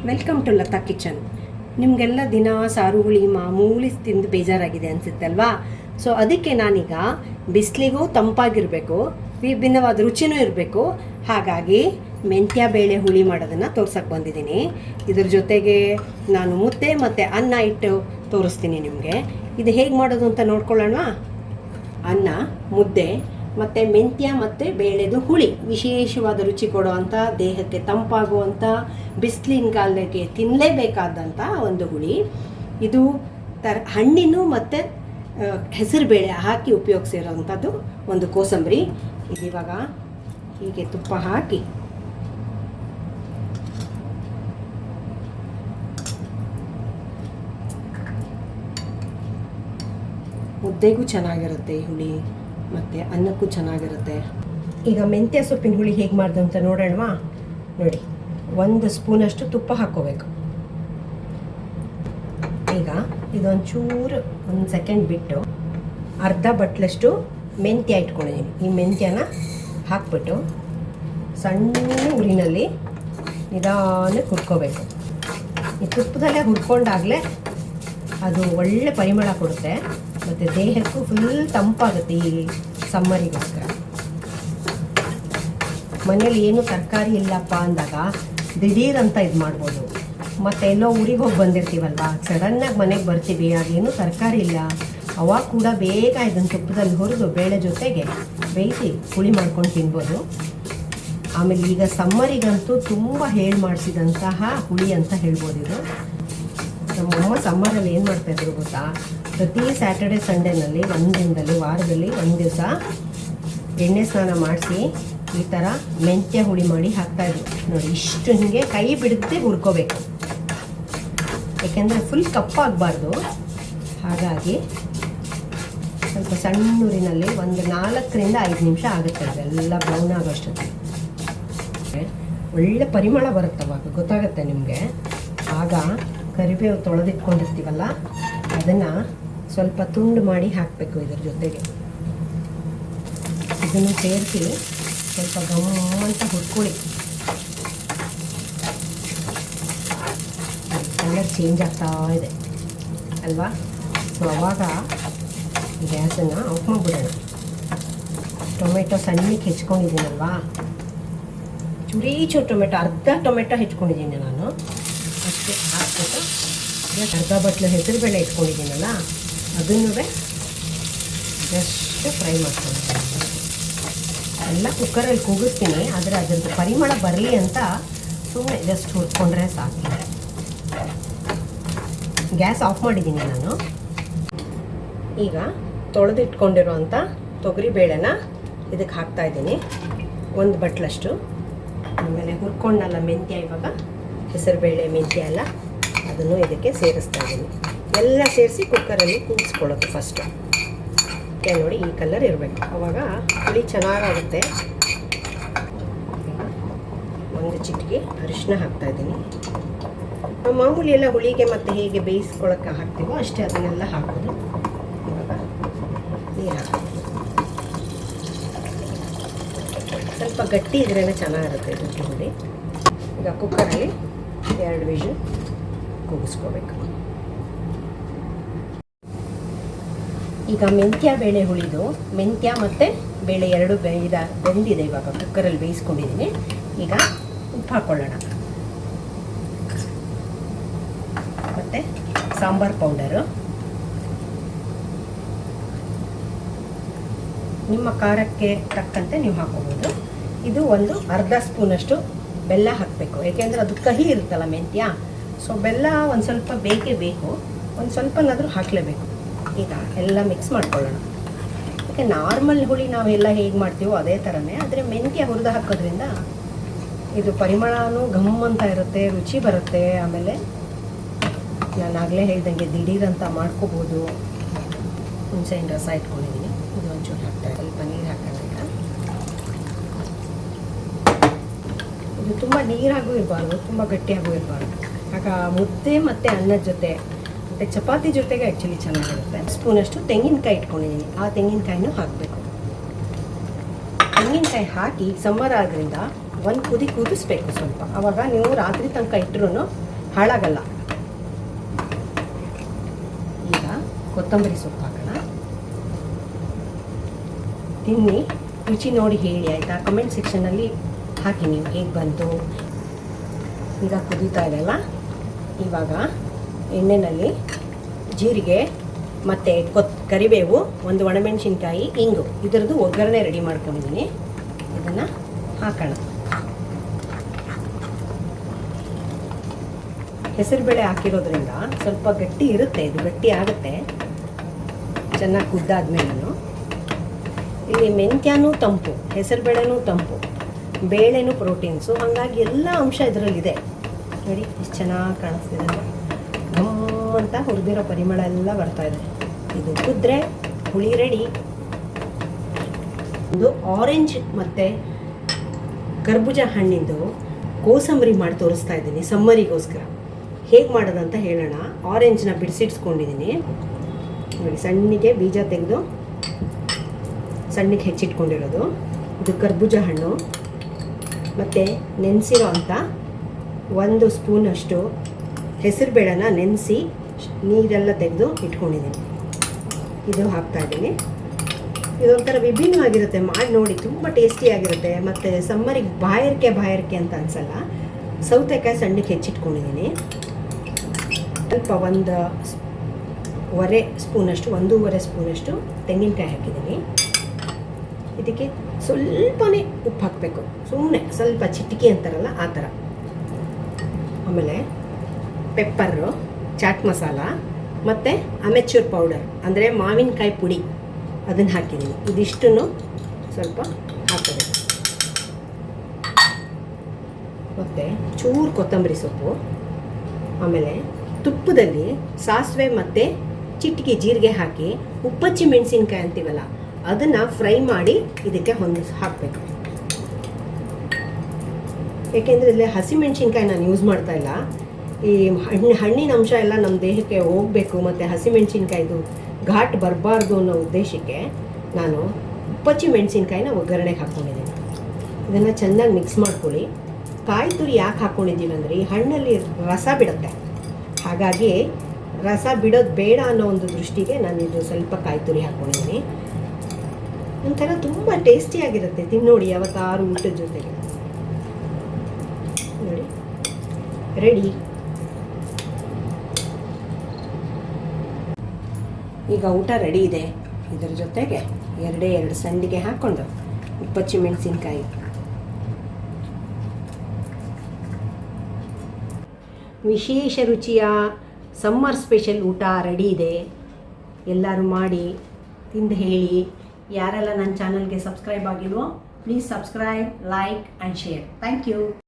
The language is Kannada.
Welcome to Lata kitchen. ನಿಮಗೆಲ್ಲ ದಿನ ಸಾರು ಹುಳಿ ಮಾಮೂಲಿ ತಿಂದು ಬೇಜಾರಾಗಿದೆ ಅನಿಸುತ್ತಲ್ವಾ? ಸೊ ಅದಕ್ಕೆ ನಾನೀಗ ಬಿಸಿಲಿಗೂ ತಂಪಾಗಿರಬೇಕು, ವಿಭಿನ್ನವಾದ ರುಚಿನೂ ಇರಬೇಕು, ಹಾಗಾಗಿ ಮೆಂತ್ಯ ಬೇಳೆ ಹುಳಿ ಮಾಡೋದನ್ನು ತೋರ್ಸಕ್ಕೆ ಬಂದಿದ್ದೀನಿ. ಇದ್ರ ಜೊತೆಗೆ ನಾನು ಮುದ್ದೆ ಮತ್ತು ಅನ್ನ ಇಟ್ಟು ತೋರಿಸ್ತೀನಿ ನಿಮಗೆ. ಇದು ಹೇಗೆ ಮಾಡೋದು ಅಂತ ನೋಡ್ಕೊಳ್ಳೋಣ. ಅನ್ನ, ಮುದ್ದೆ ಮತ್ತು ಮೆಂತ್ಯ ಮತ್ತು ಬೇಳೆದು ಹುಳಿ, ವಿಶೇಷವಾದ ರುಚಿ ಕೊಡುವಂಥ, ದೇಹಕ್ಕೆ ತಂಪಾಗುವಂಥ, ಬಿಸಿಲಿನ ಕಾಲಕ್ಕೆ ತಿನ್ನಲೇಬೇಕಾದಂಥ ಒಂದು ಹುಳಿ ಇದು. ಹಣ್ಣಿನ ಮತ್ತು ಹೆಸರು ಬೇಳೆ ಹಾಕಿ ಉಪಯೋಗಿಸಿರೋವಂಥದ್ದು ಒಂದು ಕೋಸಂಬರಿ. ಇದಿವಾಗ ಹೀಗೆ ತುಪ್ಪ ಹಾಕಿ ಮುದ್ದೆಗೂ ಚೆನ್ನಾಗಿರುತ್ತೆ ಈ ಹುಳಿ, ಮತ್ತು ಅನ್ನಕ್ಕೂ ಚೆನ್ನಾಗಿರುತ್ತೆ. ಈಗ ಮೆಂತ್ಯ ಸೊಪ್ಪಿನ ಹುಳಿ ಹೇಗೆ ಮಾಡ್ದು ಅಂತ ನೋಡೋಣವಾ? ನೋಡಿ, 1 ಸ್ಪೂನಷ್ಟು ತುಪ್ಪ ಹಾಕ್ಕೋಬೇಕು. ಈಗ ಇದೊಂಚೂರು 1 ಸೆಕೆಂಡ್ ಬಿಟ್ಟು ಅರ್ಧ ಬಟ್ಲಷ್ಟು ಮೆಂತ್ಯ ಇಟ್ಕೊಂಡಿದ್ದೀನಿ. ಈ ಮೆಂತ್ಯನ ಹಾಕ್ಬಿಟ್ಟು ಸಣ್ಣ ಉರಿನಲ್ಲಿ ನಿಧಾನಕ್ಕೆ ಹುರ್ಕೋಬೇಕು. ಈ ತುಪ್ಪದಲ್ಲೇ ಹುರ್ಕೊಂಡಾಗಲೇ ಅದು ಒಳ್ಳೆ ಪರಿಮಳ ಕೊಡುತ್ತೆ, ಮತ್ತು ದೇಹಕ್ಕೂ ಫುಲ್ ತಂಪಾಗುತ್ತೆ. ಈ ಸಮ್ಮರಿಗೋಸ್ಕರ ಮನೇಲಿ ಏನು ತರಕಾರಿ ಇಲ್ಲಪ್ಪ ಅಂದಾಗ ದಿಢೀರಂತ ಇದು ಮಾಡ್ಬೋದು. ಮತ್ತು ಎಲ್ಲೋ ಊರಿಗೆ ಹೋಗಿ ಬಂದಿರ್ತೀವಲ್ವ, ಸಡನ್ನಾಗಿ ಮನೆಗೆ ಬರ್ತೀವಿ, ಅದೇನು ತರಕಾರಿ ಇಲ್ಲ, ಅವಾಗ ಕೂಡ ಬೇಗ ಇದನ್ನು ತುಪ್ಪದಲ್ಲಿ ಹುರಿದು ಬೇಳೆ ಜೊತೆಗೆ ಬೇಯಿಸಿ ಹುಳಿ ಮಾಡ್ಕೊಂಡು ತಿನ್ಬೋದು. ಆಮೇಲೆ ಈಗ ಸಮ್ಮರಿಗಂತೂ ತುಂಬ ಮಾಡಿಸಿದಂತಹ ಹುಳಿ ಅಂತ ಹೇಳ್ಬೋದು ಇದು. ನಮ್ಮಮ್ಮ ಸಮ್ಮರಲ್ಲಿ ಏನು ಮಾಡ್ತಾಯಿದ್ರು ಗೊತ್ತಾ? ಪ್ರತಿ ಸ್ಯಾಟರ್ಡೆ ಸಂಡೇನಲ್ಲಿ ಒಂದು ದಿನದಲ್ಲಿ, ವಾರದಲ್ಲಿ 1 ದಿವಸ ಎಣ್ಣೆ ಸ್ನಾನ ಮಾಡಿಸಿ ಈ ಥರ ಮೆಂತ್ಯ ಹುಳಿ ಮಾಡಿ ಹಾಕ್ತಾಯಿದ್ರು. ನೋಡಿ, ಇಷ್ಟು ಹಿಂಗೆ ಕೈ ಬಿಡದೆ ಹುರ್ಕೋಬೇಕು, ಏಕೆಂದರೆ ಫುಲ್ ಕಪ್ಪಾಗಬಾರ್ದು. ಹಾಗಾಗಿ ಸ್ವಲ್ಪ ಸಣ್ಣ ಊರಿನಲ್ಲಿ ಒಂದು 4ರಿಂದ 5 ನಿಮಿಷ ಆಗುತ್ತೆ ಅದೆಲ್ಲ ಬ್ರೌನ್ ಆಗೋಷ್ಟೊತ್ತಿಗೆ. ಒಳ್ಳೆ ಪರಿಮಳ ಬರುತ್ತವಾಗ ಗೊತ್ತಾಗುತ್ತೆ ನಿಮಗೆ. ಆಗ ಕರಿಬೇವು ತೊಳೆದಿಟ್ಕೊಂಡಿರ್ತೀವಲ್ಲ, ಅದನ್ನು ಸ್ವಲ್ಪ ತುಂಡು ಮಾಡಿ ಹಾಕಬೇಕು ಇದ್ರ ಜೊತೆಗೆ. ಇದನ್ನು ಸೇರಿಸಿ ಸ್ವಲ್ಪ ಗಮ್ಮಂತ ಹುರ್ಕೊಳ್ಳಿ. ಕಲರ್ ಚೇಂಜ್ ಆಗ್ತಾ ಇದೆ ಅಲ್ವಾ? ಸೊ ಅವಾಗ ಗ್ಯಾಸನ್ನು ಆಫ್ ಮಾಡಿಬಿಡೋಣ. ಟೊಮೆಟೊ ಸಣ್ಣಕ್ಕೆ ಹೆಚ್ಕೊಂಡಿದ್ದೀನಲ್ವಾ, ಚೂರು ಟೊಮೆಟೊ, ಅರ್ಧ ಟೊಮೆಟೊ ಹೆಚ್ಕೊಂಡಿದ್ದೀನಿ ನಾನು. ಅಷ್ಟೇ ಹಾಕ್ಬಿಟ್ಟು ಅರ್ಧ ಬಟ್ಲು ಹೆಸರು ಬೇಳೆ ಇಟ್ಕೊಂಡಿದ್ದೀನಲ್ಲ, ಅದನ್ನು ಜಸ್ಟ್ ಫ್ರೈ ಮಾಡ್ಕೊಂಡು ಎಲ್ಲ ಕುಕ್ಕರಲ್ಲಿ ಕೂಗಿಸ್ತೀನಿ. ಆದರೆ ಅದರದ್ದು ಪರಿಮಳ ಬರಲಿ ಅಂತ ಸುಮ್ಮನೆ ಜಸ್ಟ್ ಹುರ್ಕೊಂಡ್ರೆ ಸಾಕು. ಗ್ಯಾಸ್ ಆಫ್ ಮಾಡಿದ್ದೀನಿ ನಾನು. ಈಗ ತೊಳೆದಿಟ್ಕೊಂಡಿರೋಂಥ ತೊಗರಿಬೇಳೆನ ಇದಕ್ಕೆ ಹಾಕ್ತಾಯಿದ್ದೀನಿ, 1 ಬಟ್ಲಷ್ಟು. ಆಮೇಲೆ ಹುರ್ಕೊಂಡಲ್ಲ ಮೆಂತ್ಯ, ಇವಾಗ ಹೆಸರುಬೇಳೆ ಮೆಂತ್ಯ ಎಲ್ಲ ಅದನ್ನು ಇದಕ್ಕೆ ಸೇರಿಸ್ತಾ ಇದ್ದೀನಿ. ಎಲ್ಲ ಸೇರಿಸಿ ಕುಕ್ಕರಲ್ಲಿ ಕೂಗಿಸ್ಕೊಳ್ಳೋದು ಫಸ್ಟು. ನೋಡಿ, ಈ ಕಲರ್ ಇರಬೇಕು, ಆವಾಗ ಹುಳಿ ಚೆನ್ನಾಗಾಗುತ್ತೆ. 1 ಚಿಟಿಕೆ ಅರಿಶಿನ ಹಾಕ್ತಾಯಿದ್ದೀನಿ. ಮಾಮೂಲಿ ಎಲ್ಲ ಹುಳಿಗೆ ಮತ್ತು ಹೇಗೆ ಬೇಯಿಸ್ಕೊಳ್ಳೋಕ್ಕೆ ಹಾಕ್ತೀವೋ ಅಷ್ಟೇ ಅದನ್ನೆಲ್ಲ ಹಾಕೋದು. ಇವಾಗ ನೀರು ಹಾಕೋದು, ಸ್ವಲ್ಪ ಗಟ್ಟಿ ಇದ್ರೇ ಚೆನ್ನಾಗಿರುತ್ತೆ ಇದು ಹುಳಿ. ಈಗ ಕುಕ್ಕರಲ್ಲಿ 2 ವಿಷಲ್ ಕೂಗಿಸ್ಕೋಬೇಕು. ಈಗ ಮೆಂತ್ಯ ಬೇಳೆ ಹುಳಿದು, ಮೆಂತ್ಯ ಮತ್ತು ಬೇಳೆ 2 ಬೆಂದಿದೆ. ಇವಾಗ ಕುಕ್ಕರಲ್ಲಿ ಬೇಯಿಸ್ಕೊಂಡಿದ್ದೀನಿ. ಈಗ ಉಪ್ಪು ಹಾಕ್ಕೊಳ್ಳೋಣ, ಮತ್ತು ಸಾಂಬಾರು ಪೌಡರು, ನಿಮ್ಮ ಖಾರಕ್ಕೆ ತಕ್ಕಂತೆ ನೀವು ಹಾಕೋಬೋದು. ಇದು ಒಂದು ಅರ್ಧ ಸ್ಪೂನಷ್ಟು ಬೆಲ್ಲ ಹಾಕಬೇಕು, ಏಕೆಂದರೆ ಅದು ಕಹಿ ಇರುತ್ತಲ್ಲ ಮೆಂತ್ಯ. ಸೊ ಬೆಲ್ಲ ಒಂದು ಸ್ವಲ್ಪ ಬೇಕೇ ಬೇಕು, ಒಂದು ಸ್ವಲ್ಪನಾದರೂ ಹಾಕಲೇಬೇಕು. ಈಗ ಎಲ್ಲ ಮಿಕ್ಸ್ ಮಾಡ್ಕೊಳ್ಳೋಣ. ಯಾಕೆ ನಾರ್ಮಲ್ ಹುಳಿ ನಾವೆಲ್ಲ ಹೇಗೆ ಮಾಡ್ತೀವೋ ಅದೇ ಥರನೇ, ಆದರೆ ಮೆಂತ್ಯ ಹುರಿದು ಹಾಕೋದ್ರಿಂದ ಇದು ಪರಿಮಳನೂ ಘಮ್ ಅಂತ ಇರುತ್ತೆ, ರುಚಿ ಬರುತ್ತೆ. ಆಮೇಲೆ ನಾನು ಆಗಲೇ ಹೇಳ್ದಂಗೆ ದಿಢೀರಂತ ಮಾಡ್ಕೋಬೋದು. ಹುಣಸೆಹಣ್ಣು ರಸ ಇಟ್ಕೊಂಡಿದ್ದೀನಿ, ಇದು ಒಂಚೂರು ಹಾಕ್ತಾರೆ, ಸ್ವಲ್ಪ ನೀರು ಹಾಕೋಣ. ಇದು ತುಂಬ ನೀರಾಗೂ ಇರಬಾರ್ದು, ತುಂಬ ಗಟ್ಟಿಯಾಗೂ ಇರಬಾರ್ದು. ಆಗ ಮುದ್ದೆ ಮತ್ತು ಅನ್ನದ ಜೊತೆ ಮತ್ತು ಚಪಾತಿ ಜೊತೆಗೆ ಆ್ಯಕ್ಚುಲಿ ಚೆನ್ನಾಗಿರುತ್ತೆ. ಸ್ಪೂನಷ್ಟು ತೆಂಗಿನಕಾಯಿ ಇಟ್ಕೊಂಡಿದ್ದೀನಿ, ಆ ತೆಂಗಿನಕಾಯಿನೂ ಹಾಕಬೇಕು. ತೆಂಗಿನಕಾಯಿ ಹಾಕಿ ಸಂಬಾರ ಆದ್ರಿಂದ 1 ಕುದಿ ಕುದಿಸ್ಬೇಕು ಸ್ವಲ್ಪ. ಆವಾಗ ನೀವು ರಾತ್ರಿ ತನಕ ಇಟ್ಟರು ಹಾಳಾಗಲ್ಲ. ಈಗ ಕೊತ್ತಂಬರಿ ಸೊಪ್ಪು ಹಾಕೋಣ. ತಿನ್ನಿ, ರುಚಿ ನೋಡಿ ಹೇಳಿ ಆಯಿತಾ? ಕಮೆಂಟ್ ಸೆಕ್ಷನಲ್ಲಿ ಹಾಕಿ ನೀವು ಹೇಗೆ ಬಂತು. ಈಗ ಕುದೀತಾ ಇದೆಯಲ್ಲ, ಇವಾಗ ಎಣ್ಣೆಯಲ್ಲಿ ಜೀರಿಗೆ ಮತ್ತು ಕರಿಬೇವು, ಒಂದು ಒಣಮೆಣಸಿನ್ಕಾಯಿ, ಇಂಗು, ಇದರದ್ದು ಒಗ್ಗರಣೆ ರೆಡಿ ಮಾಡ್ಕೊಂಡಿದ್ದೀನಿ. ಇದನ್ನು ಹಾಕೋಣ. ಹೆಸರುಬೇಳೆ ಹಾಕಿರೋದ್ರಿಂದ ಸ್ವಲ್ಪ ಗಟ್ಟಿ ಇರುತ್ತೆ, ಇದು ಗಟ್ಟಿ ಆಗುತ್ತೆ ಚೆನ್ನಾಗಿ ಕುದ್ದಾದ್ಮೇಲೆ. ಇಲ್ಲಿ ಮೆಂತ್ಯನೂ ತಂಪು, ಹೆಸರುಬೇಳೆನೂ ತಂಪು, ಬೇಳೆನೂ ಪ್ರೋಟೀನ್ಸು, ಹಾಗಾಗಿ ಎಲ್ಲ ಅಂಶ ಇದರಲ್ಲಿದೆ. ನೋಡಿ ಎಷ್ಟು ಚೆನ್ನಾಗಿ ಕಾಣಿಸ್ತಿದೆ, ಘಮ್ ಅಂತ ಹುರಿದಿರೋ ಪರಿಮಳ ಎಲ್ಲ ಬರ್ತಾಯಿದೆ. ಇದು ಕುದ್ರೆ ಹುಳಿ ರೆಡಿ. ಒಂದು ಆರೆಂಜ್ ಮತ್ತು ಕರ್ಬೂಜ ಹಣ್ಣಿಂದು ಕೋಸಂಬರಿ ಮಾಡಿ ತೋರಿಸ್ತಾ ಇದ್ದೀನಿ ಸಮ್ಮರಿಗೋಸ್ಕರ. ಹೇಗೆ ಮಾಡೋದಂತ ಹೇಳೋಣ. ಆರೆಂಜ್ನ ಬಿಡಿಸಿಡ್ಸ್ಕೊಂಡಿದ್ದೀನಿ ನೋಡಿ, ಸಣ್ಣಗೆ ಬೀಜ ತೆಗೆದು ಸಣ್ಣಗೆ ಹೆಚ್ಚಿಟ್ಕೊಂಡಿರೋದು. ಇದು ಕರ್ಬೂಜ ಹಣ್ಣು ಮತ್ತು ನೆನೆಸಿರೋ ಅಂಥ 1 ಸ್ಪೂನಷ್ಟು ಹೆಸರುಬೇಳೆನ ನೆನೆಸಿ ನೀರೆಲ್ಲ ತೆಗೆದು ಇಟ್ಕೊಂಡಿದ್ದೀನಿ. ಇದು ಹಾಕ್ತಾಯಿದ್ದೀನಿ. ಇದೊಂಥರ ವಿಭಿನ್ನವಾಗಿರುತ್ತೆ, ಮಾಡಿ ನೋಡಿ, ತುಂಬ ಟೇಸ್ಟಿಯಾಗಿರುತ್ತೆ. ಮತ್ತು ಸಮ್ಮರಿಗೆ ಬಾಯರಿಕೆ ಅಂತ ಅನಿಸಲ್ಲ. ಸೌತೆಕಾಯಿ ಸಣ್ಣಗೆ ಹೆಚ್ಚಿಟ್ಕೊಂಡಿದ್ದೀನಿ. ಸ್ವಲ್ಪ 1.5 ಸ್ಪೂನಷ್ಟು ತೆಂಗಿನಕಾಯಿ ಹಾಕಿದ್ದೀನಿ. ಇದಕ್ಕೆ ಸ್ವಲ್ಪನೇ ಉಪ್ಪು ಹಾಕಬೇಕು, ಸುಮ್ಮನೆ ಸ್ವಲ್ಪ ಚಿಟಿಕೆ ಅಂತಾರಲ್ಲ ಆ ಥರ. ಆಮೇಲೆ ಪೆಪ್ಪರು, ಚಾಟ್ ಮಸಾಲ ಮತ್ತು ಅಮೆಚೂರ್ ಪೌಡರ್ ಅಂದರೆ ಮಾವಿನಕಾಯಿ ಪುಡಿ, ಅದನ್ನು ಹಾಕಿದ್ದೀನಿ. ಇದಿಷ್ಟನ್ನು ಸ್ವಲ್ಪ ಹಾಕಬೇಕು. ಮತ್ತು ಚೂರು ಕೊತ್ತಂಬರಿ ಸೊಪ್ಪು. ಆಮೇಲೆ ತುಪ್ಪದಲ್ಲಿ ಸಾಸಿವೆ ಮತ್ತು ಚಿಟಿಕೆ ಜೀರಿಗೆ ಹಾಕಿ ಉಪ್ಪಚ್ಚಿ ಮೆಣಸಿನ್ಕಾಯಿ ಅಂತೀವಲ್ಲ, ಅದನ್ನು ಫ್ರೈ ಮಾಡಿ ಇದಕ್ಕೆ ಹಾಕಬೇಕು. ಏಕೆಂದರೆ ಇಲ್ಲಿ ಹಸಿಮೆಣ್ಸಿನ್ಕಾಯಿ ನಾನು ಯೂಸ್ ಮಾಡ್ತಾ ಇಲ್ಲ. ಈ ಹಣ್ಣಿನ ಅಂಶ ಎಲ್ಲ ನಮ್ಮ ದೇಹಕ್ಕೆ ಹೋಗಬೇಕು ಮತ್ತು ಹಸಿಮೆಣ್ಸಿನ್ಕಾಯಿದು ಘಾಟ್ ಬರಬಾರ್ದು ಅನ್ನೋ ಉದ್ದೇಶಕ್ಕೆ ನಾನು ಉಪ್ಪಚ್ಚಿ ಮೆಣಸಿನ್ಕಾಯಿನ ಒಗ್ಗರಣೆಗೆ ಹಾಕ್ಕೊಂಡಿದ್ದೀನಿ. ಇದನ್ನು ಚೆನ್ನಾಗಿ ಮಿಕ್ಸ್ ಮಾಡ್ಕೊಳ್ಳಿ. ಕಾಯಿ ತುರಿ ಯಾಕೆ ಹಾಕ್ಕೊಂಡಿದ್ದೀವಿ ಅಂದರೆ ಈ ಹಣ್ಣಲ್ಲಿ ರಸ ಬಿಡುತ್ತೆ, ಹಾಗಾಗಿ ರಸ ಬಿಡೋದು ಬೇಡ ಅನ್ನೋ ಒಂದು ದೃಷ್ಟಿಗೆ ನಾನು ಇದು ಸ್ವಲ್ಪ ಕಾಯಿ ತುರಿ ಹಾಕ್ಕೊಂಡಿದ್ದೀನಿ. ಒಂಥರ ತುಂಬ ಟೇಸ್ಟಿಯಾಗಿರುತ್ತೆ, ತಿನ್ನೋಡಿ ಯಾವತ್ತಾರು ಊಟದ ಜೊತೆಗೆ. ನೋಡಿ ರೆಡಿ. ಈಗ ಊಟ ರೆಡಿ ಇದೆ. ಇದರ ಜೊತೆಗೆ 2 ಸಂಡಿಗೆ ಹಾಕ್ಕೊಂಡು ಉಪ್ಪಚ್ಚಿ ಮೆಣಸಿನ್ಕಾಯಿ, ವಿಶೇಷ ರುಚಿಯ ಸಮ್ಮರ್ ಸ್ಪೆಷಲ್ ಊಟ ರೆಡಿ ಇದೆ. ಎಲ್ಲರೂ ಮಾಡಿ ತಿಂದು ಹೇಳಿ. ಯಾರೆಲ್ಲ ನನ್ನ ಚಾನಲ್ಗೆ ಸಬ್ಸ್ಕ್ರೈಬ್ ಆಗಿಲ್ವೋ please subscribe, like and share. Thank you.